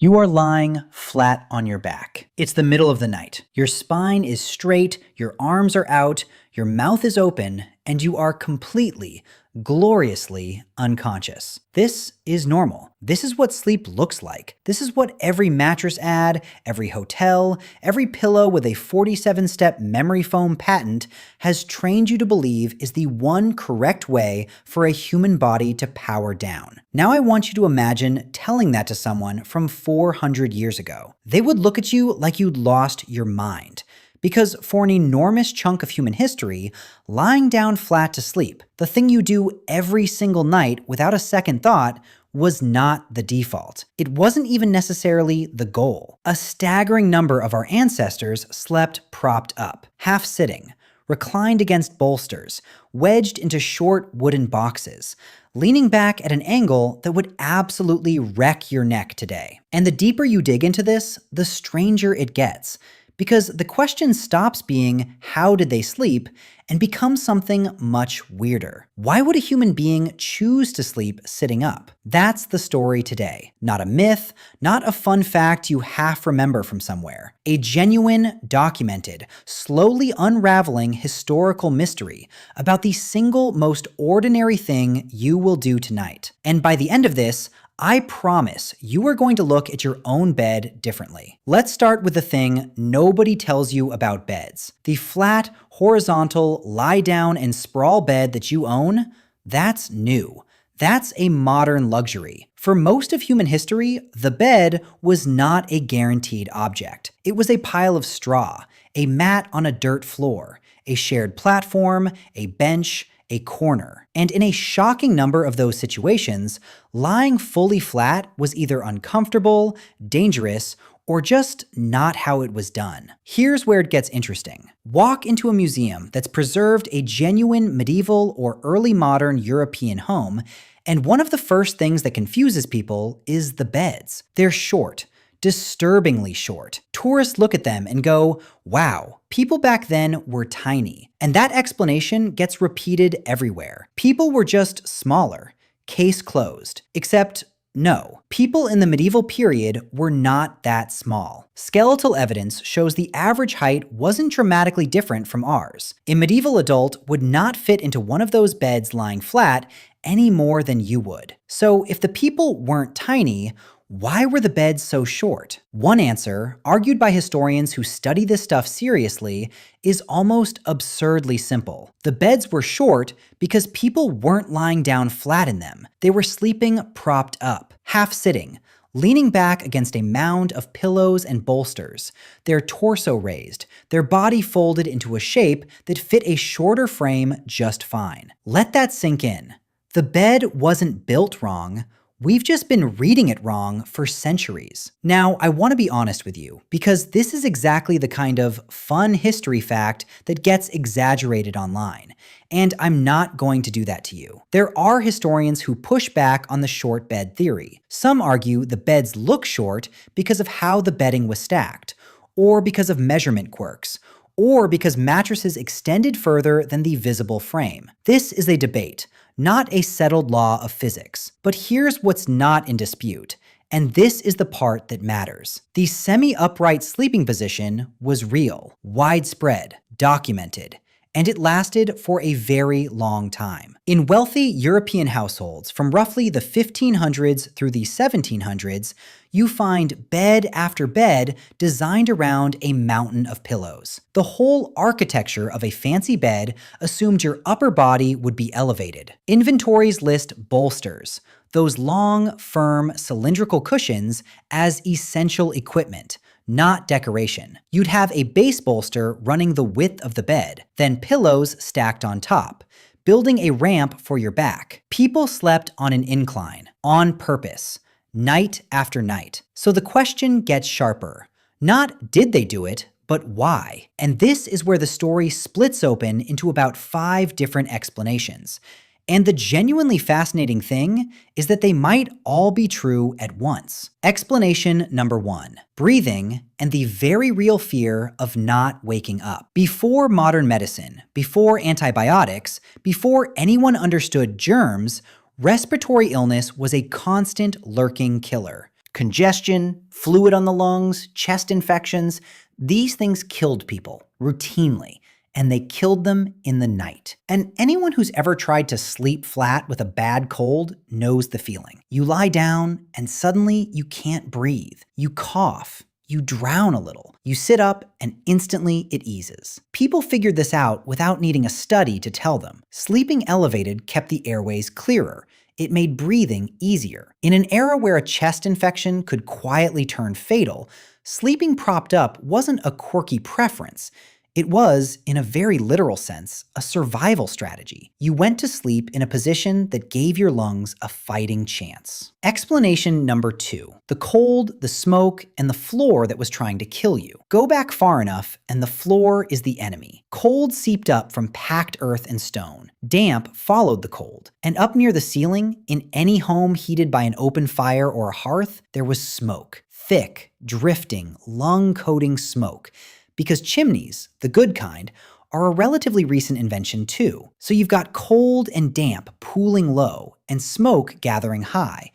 You are lying flat on your back. It's the middle of the night. Your spine is straight, your arms are out, your mouth is open, and you are completely, gloriously unconscious. This is normal. This is what sleep looks like. This is what every mattress ad, every hotel, every pillow with a 47-step memory foam patent has trained you to believe is the one correct way for a human body to power down. Now I want you to imagine telling that to someone from 400 years ago. They would look at you like you'd lost your mind. Because for an enormous chunk of human history, lying down flat to sleep, the thing you do every single night without a second thought, was not the default. It wasn't even necessarily the goal. A staggering number of our ancestors slept propped up, half sitting, reclined against bolsters, wedged into short wooden boxes, leaning back at an angle that would absolutely wreck your neck today. And the deeper you dig into this, the stranger it gets. Because the question stops being, how did they sleep, and becomes something much weirder. Why would a human being choose to sleep sitting up? That's the story today. Not a myth, not a fun fact you half remember from somewhere. A genuine, documented, slowly unraveling historical mystery about the single most ordinary thing you will do tonight. And by the end of this, I promise you are going to look at your own bed differently. Let's start with the thing nobody tells you about beds. The flat, horizontal, lie down and sprawl bed that you own, that's new. That's a modern luxury. For most of human history, the bed was not a guaranteed object. It was a pile of straw, a mat on a dirt floor, a shared platform, a bench, a corner. And in a shocking number of those situations, lying fully flat was either uncomfortable, dangerous, or just not how it was done. Here's where it gets interesting. Walk into a museum that's preserved a genuine medieval or early modern European home, and one of the first things that confuses people is the beds. They're short. Disturbingly short. Tourists look at them and go, wow, people back then were tiny. And that explanation gets repeated everywhere. People were just smaller. Case closed. Except, no. People in the medieval period were not that small. Skeletal evidence shows the average height wasn't dramatically different from ours. A medieval adult would not fit into one of those beds lying flat any more than you would. So if the people weren't tiny, why were the beds so short? One answer, argued by historians who study this stuff seriously, is almost absurdly simple. The beds were short because people weren't lying down flat in them. They were sleeping propped up, half sitting, leaning back against a mound of pillows and bolsters, their torso raised, their body folded into a shape that fit a shorter frame just fine. Let that sink in. The bed wasn't built wrong. We've just been reading it wrong for centuries. Now, I want to be honest with you, because this is exactly the kind of fun history fact that gets exaggerated online, and I'm not going to do that to you. There are historians who push back on the short bed theory. Some argue the beds look short because of how the bedding was stacked, or because of measurement quirks, or because mattresses extended further than the visible frame. This is a debate, not a settled law of physics. But here's what's not in dispute, and this is the part that matters. The semi-upright sleeping position was real, widespread, documented, and it lasted for a very long time. In wealthy European households from roughly the 1500s through the 1700s, you find bed after bed designed around a mountain of pillows. The whole architecture of a fancy bed assumed your upper body would be elevated. Inventories list bolsters, those long, firm, cylindrical cushions, as essential equipment, not decoration. You'd have a base bolster running the width of the bed, then pillows stacked on top, building a ramp for your back. People slept on an incline, on purpose, night after night. So the question gets sharper. Not did they do it, but why? And this is where the story splits open into about 5 different explanations. And the genuinely fascinating thing is that they might all be true at once. Explanation number 1, breathing and the very real fear of not waking up. Before modern medicine, before antibiotics, before anyone understood germs, respiratory illness was a constant lurking killer. Congestion, fluid on the lungs, chest infections, these things killed people routinely, and they killed them in the night. And anyone who's ever tried to sleep flat with a bad cold knows the feeling. You lie down and suddenly you can't breathe. You cough. You drown a little. You sit up and instantly it eases. People figured this out without needing a study to tell them. Sleeping elevated kept the airways clearer. It made breathing easier. In an era where a chest infection could quietly turn fatal, sleeping propped up wasn't a quirky preference. It was, in a very literal sense, a survival strategy. You went to sleep in a position that gave your lungs a fighting chance. Explanation number 2. The cold, the smoke, and the floor that was trying to kill you. Go back far enough, and the floor is the enemy. Cold seeped up from packed earth and stone. Damp followed the cold. And up near the ceiling, in any home heated by an open fire or a hearth, there was smoke. Thick, drifting, lung-coating smoke. Because chimneys, the good kind, are a relatively recent invention too. So you've got cold and damp pooling low and smoke gathering high,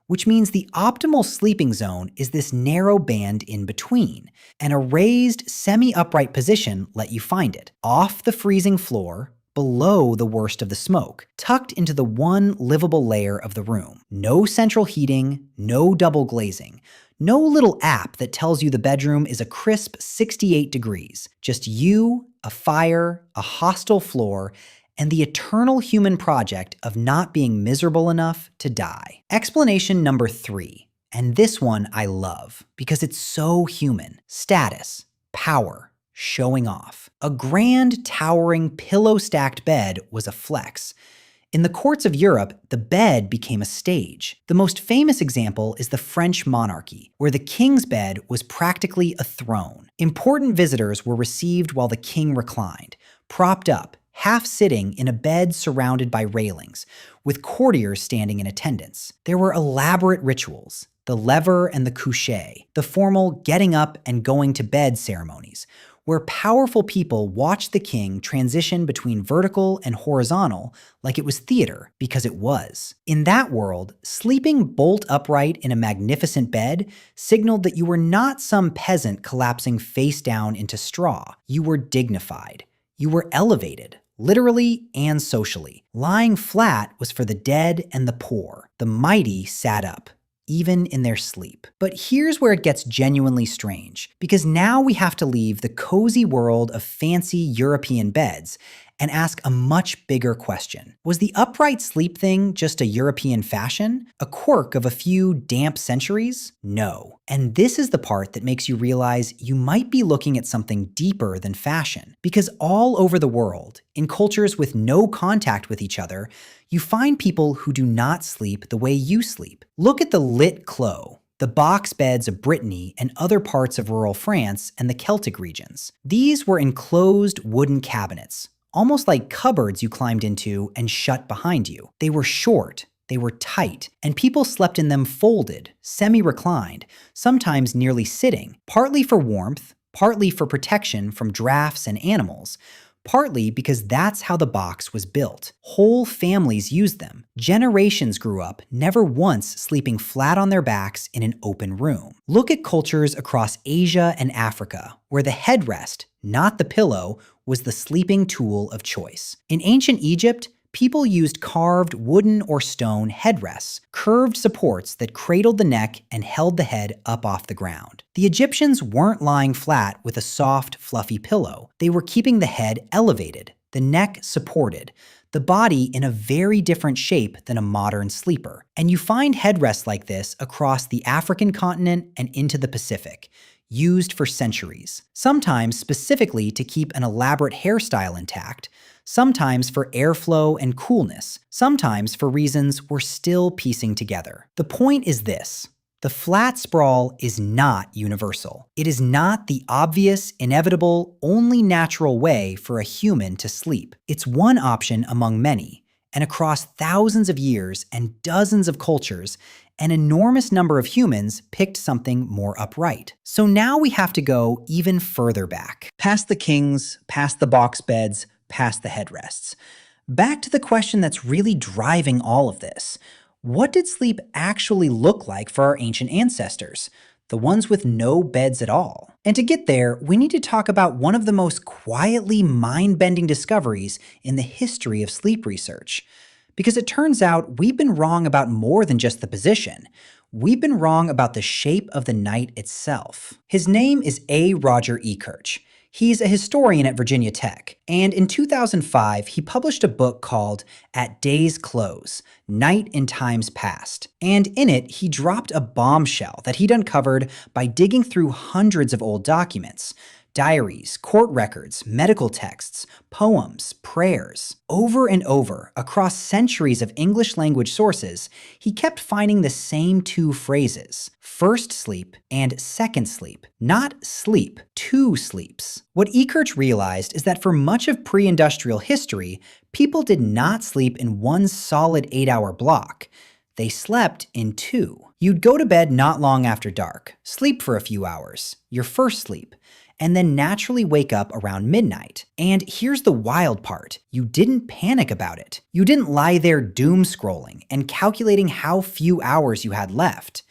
which means the optimal sleeping zone is this narrow band in between, and a raised, semi-upright position let you find it. Off the freezing floor, below the worst of the smoke, tucked into the one livable layer of the room. No central heating, no double glazing. No little app that tells you the bedroom is a crisp 68 degrees. Just you, a fire, a hostile floor, and the eternal human project of not being miserable enough to die. Explanation number 3, and this one I love because it's so human. Status, power, showing off. A grand, towering, pillow-stacked bed was a flex. In the courts of Europe, the bed became a stage. The most famous example is the French monarchy, where the king's bed was practically a throne. Important visitors were received while the king reclined, propped up, half sitting in a bed surrounded by railings, with courtiers standing in attendance. There were elaborate rituals, the lever and the coucher, the formal getting up and going to bed ceremonies, where powerful people watched the king transition between vertical and horizontal like it was theater, because it was. In that world, sleeping bolt upright in a magnificent bed signaled that you were not some peasant collapsing face down into straw. You were dignified. You were elevated, literally and socially. Lying flat was for the dead and the poor. The mighty sat up, even in their sleep. But here's where it gets genuinely strange, because now we have to leave the cozy world of fancy European beds and ask a much bigger question. Was the upright sleep thing just a European fashion? A quirk of a few damp centuries? No. And this is the part that makes you realize you might be looking at something deeper than fashion. Because all over the world, in cultures with no contact with each other, you find people who do not sleep the way you sleep. Look at the lit clos, the box beds of Brittany and other parts of rural France and the Celtic regions. These were enclosed wooden cabinets, almost like cupboards you climbed into and shut behind you. They were short, they were tight, and people slept in them folded, semi-reclined, sometimes nearly sitting, partly for warmth, partly for protection from drafts and animals, partly because that's how the box was built. Whole families used them. Generations grew up, never once sleeping flat on their backs in an open room. Look at cultures across Asia and Africa, where the headrest, not the pillow, was the sleeping tool of choice. In ancient Egypt, people used carved wooden or stone headrests, curved supports that cradled the neck and held the head up off the ground. The Egyptians weren't lying flat with a soft, fluffy pillow. They were keeping the head elevated, the neck supported, the body in a very different shape than a modern sleeper. And you find headrests like this across the African continent and into the Pacific, used for centuries, sometimes specifically to keep an elaborate hairstyle intact, sometimes for airflow and coolness, sometimes for reasons we're still piecing together. The point is this: the flat sprawl is not universal. It is not the obvious, inevitable, only natural way for a human to sleep. It's one option among many, and across thousands of years and dozens of cultures, an enormous number of humans picked something more upright. So now we have to go even further back, past the kings, past the box beds, past the headrests. Back to the question that's really driving all of this. What did sleep actually look like for our ancient ancestors? The ones with no beds at all. And to get there, we need to talk about one of the most quietly mind-bending discoveries in the history of sleep research. Because it turns out we've been wrong about more than just the position. We've been wrong about the shape of the night itself. His name is A. Roger Ekirch. He's a historian at Virginia Tech, and in 2005, he published a book called At Day's Close: Night in Times Past. And in it, he dropped a bombshell that he'd uncovered by digging through hundreds of old documents. Diaries, court records, medical texts, poems, prayers. Over and over, across centuries of English language sources, he kept finding the same two phrases: first sleep and second sleep. Not sleep, two sleeps. What Ekirch realized is that for much of pre-industrial history, people did not sleep in one solid 8-hour block. They slept in two. You'd go to bed not long after dark, sleep for a few hours, your first sleep, and then naturally wake up around midnight. And here's the wild part. You didn't panic about it. You didn't lie there doom scrolling and calculating how few hours you had left.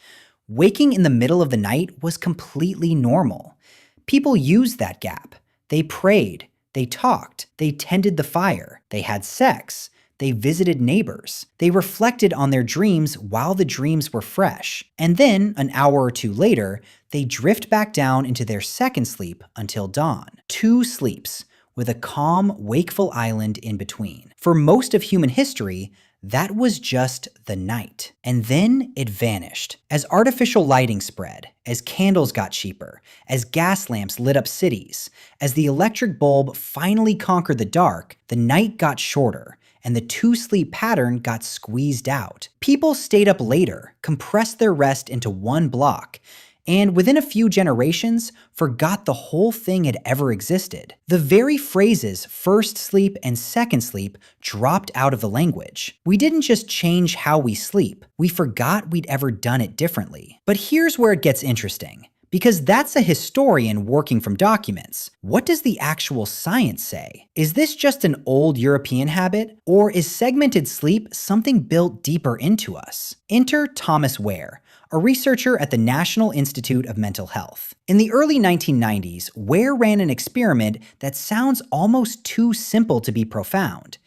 Waking in the middle of the night was completely normal. People used that gap. They prayed, they talked, they tended the fire, they had sex, they visited neighbors, they reflected on their dreams while the dreams were fresh, and then, an hour or two later, they drift back down into their second sleep until dawn. Two sleeps, with a calm, wakeful island in between. For most of human history, that was just the night. And then it vanished. As artificial lighting spread, as candles got cheaper, as gas lamps lit up cities, as the electric bulb finally conquered the dark, the night got shorter, and the two-sleep pattern got squeezed out. People stayed up later, compressed their rest into one block, and within a few generations, forgot the whole thing had ever existed. The very phrases first sleep and second sleep dropped out of the language. We didn't just change how we sleep, we forgot we'd ever done it differently. But here's where it gets interesting. Because that's a historian working from documents. What does the actual science say? Is this just an old European habit? Or is segmented sleep something built deeper into us? Enter Thomas Ware, a researcher at the National Institute of Mental Health. In the early 1990s, Ware ran an experiment that sounds almost too simple to be profound.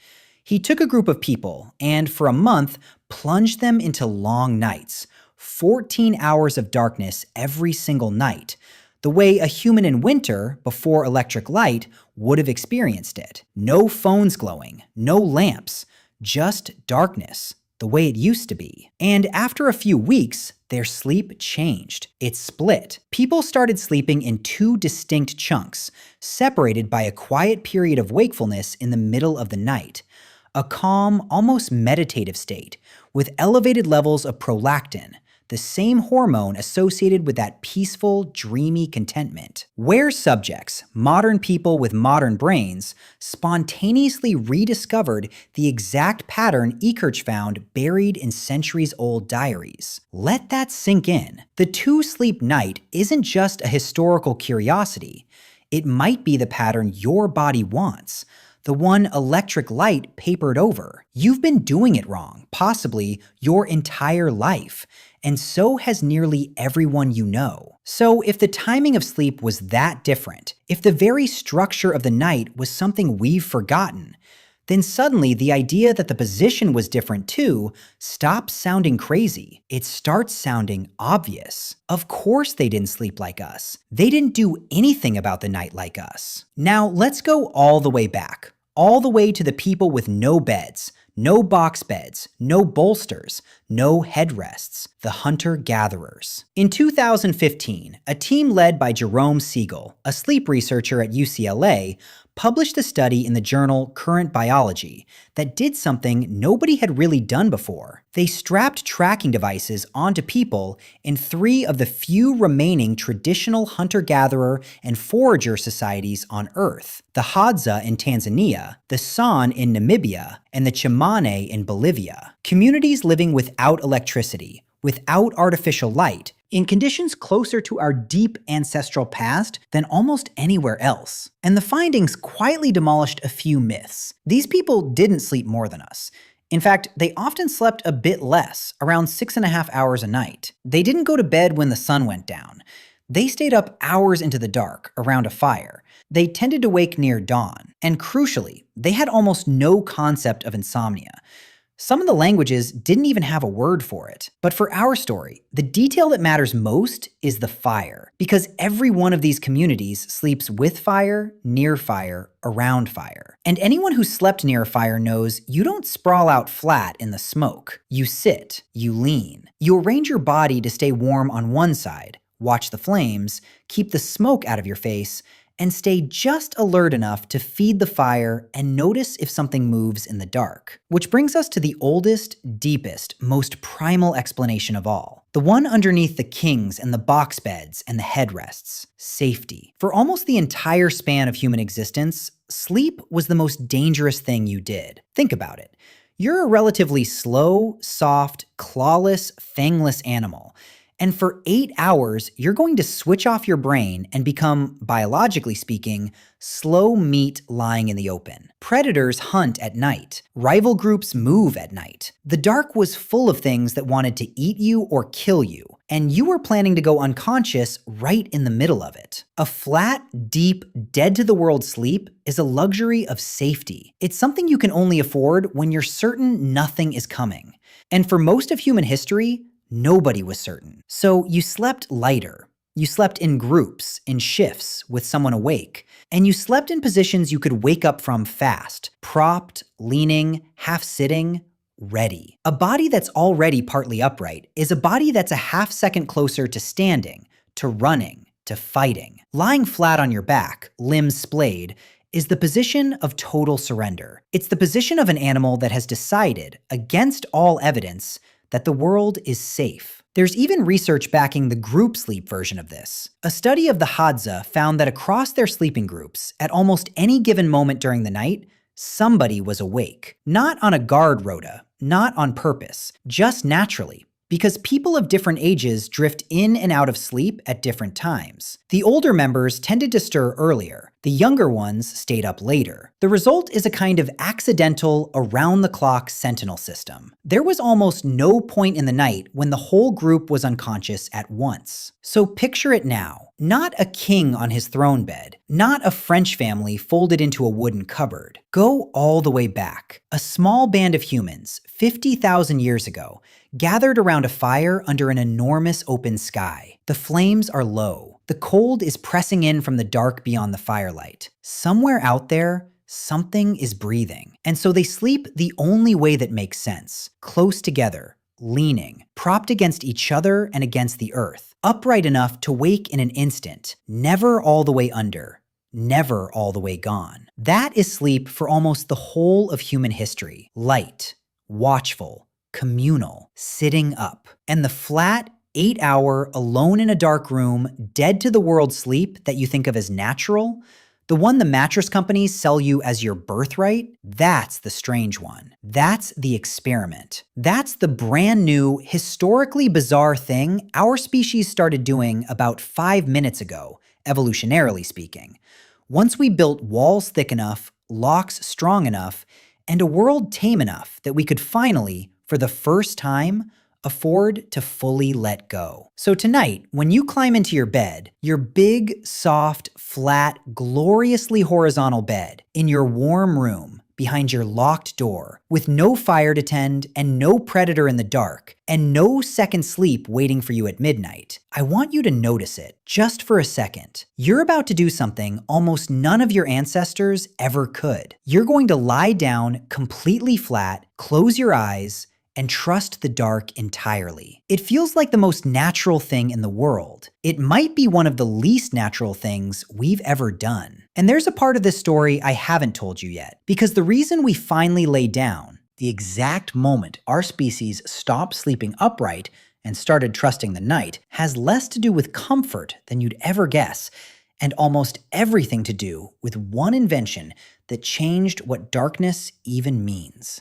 He took a group of people and, for a month, plunged them into long nights, 14 hours of darkness every single night, the way a human in winter, before electric light, would have experienced it. No phones glowing, no lamps, just darkness, the way it used to be. And after a few weeks, their sleep changed. It split. People started sleeping in two distinct chunks, separated by a quiet period of wakefulness in the middle of the night. A calm, almost meditative state, with elevated levels of prolactin, the same hormone associated with that peaceful, dreamy contentment. Ware's subjects, modern people with modern brains, spontaneously rediscovered the exact pattern Ekirch found buried in centuries-old diaries. Let that sink in. The two-sleep night isn't just a historical curiosity. It might be the pattern your body wants, the one electric light papered over. You've been doing it wrong, possibly your entire life, and so has nearly everyone you know. So if the timing of sleep was that different, if the very structure of the night was something we've forgotten, then suddenly the idea that the position was different too stops sounding crazy. It starts sounding obvious. Of course they didn't sleep like us. They didn't do anything about the night like us. Now let's go all the way back. All the way to the people with no beds, no box beds, no bolsters, no headrests, the hunter-gatherers. In 2015, a team led by Jerome Siegel, a sleep researcher at UCLA, published a study in the journal Current Biology that did something nobody had really done before. They strapped tracking devices onto people in 3 of the few remaining traditional hunter-gatherer and forager societies on Earth: the Hadza in Tanzania, the San in Namibia, and the Chimane in Bolivia. Communities living without electricity, without artificial light, in conditions closer to our deep ancestral past than almost anywhere else. And the findings quietly demolished a few myths. These people didn't sleep more than us. In fact, they often slept a bit less, around 6.5 hours a night. They didn't go to bed when the sun went down. They stayed up hours into the dark, around a fire. They tended to wake near dawn. And crucially, they had almost no concept of insomnia. Some of the languages didn't even have a word for it. But for our story, the detail that matters most is the fire. Because every one of these communities sleeps with fire, near fire, around fire. And anyone who slept near a fire knows you don't sprawl out flat in the smoke. You sit, you lean. You arrange your body to stay warm on one side, watch the flames, keep the smoke out of your face, and stay just alert enough to feed the fire and notice if something moves in the dark. Which brings us to the oldest, deepest, most primal explanation of all. The one underneath the kings and the box beds and the headrests. Safety. For almost the entire span of human existence, sleep was the most dangerous thing you did. Think about it. You're a relatively slow, soft, clawless, fangless animal. And for 8 hours, you're going to switch off your brain and become, biologically speaking, slow meat lying in the open. Predators hunt at night. Rival groups move at night. The dark was full of things that wanted to eat you or kill you, and you were planning to go unconscious right in the middle of it. A flat, deep, dead-to-the-world sleep is a luxury of safety. It's something you can only afford when you're certain nothing is coming. And for most of human history, nobody was certain. So you slept lighter. You slept in groups, in shifts, with someone awake. And you slept in positions you could wake up from fast, propped, leaning, half-sitting, ready. A body that's already partly upright is a body that's a half-second closer to standing, to running, to fighting. Lying flat on your back, limbs splayed, is the position of total surrender. It's the position of an animal that has decided, against all evidence, that the world is safe. There's even research backing the group sleep version of this. A study of the Hadza found that across their sleeping groups, at almost any given moment during the night, somebody was awake. Not on a guard rota, not on purpose, just naturally. Because people of different ages drift in and out of sleep at different times. The older members tended to stir earlier. The younger ones stayed up later. The result is a kind of accidental, around-the-clock sentinel system. There was almost no point in the night when the whole group was unconscious at once. So picture it now. Not a king on his throne bed. Not a French family folded into a wooden cupboard. Go all the way back. A small band of humans, 50,000 years ago, gathered around a fire under an enormous open sky. The flames are low. The cold is pressing in from the dark beyond the firelight. Somewhere out there, something is breathing. And so they sleep the only way that makes sense. Close together, leaning, propped against each other and against the earth. Upright enough to wake in an instant. Never all the way under. Never all the way gone. That is sleep for almost the whole of human history. Light, watchful, communal, sitting up. And the flat, 8-hour, alone in a dark room, dead to the world sleep that you think of as natural, the one the mattress companies sell you as your birthright, that's the strange one. That's the experiment. That's the brand new, historically bizarre thing our species started doing about 5 minutes ago, evolutionarily speaking. Once we built walls thick enough, locks strong enough, and a world tame enough that we could finally, for the first time, afford to fully let go. So tonight, when you climb into your bed, your big, soft, flat, gloriously horizontal bed, in your warm room, behind your locked door, with no fire to tend and no predator in the dark, and no second sleep waiting for you at midnight, I want you to notice it, just for a second. You're about to do something almost none of your ancestors ever could. You're going to lie down completely flat, close your eyes, and trust the dark entirely. It feels like the most natural thing in the world. It might be one of the least natural things we've ever done. And there's a part of this story I haven't told you yet, because the reason we finally lay down, the exact moment our species stopped sleeping upright and started trusting the night, has less to do with comfort than you'd ever guess, and almost everything to do with one invention that changed what darkness even means.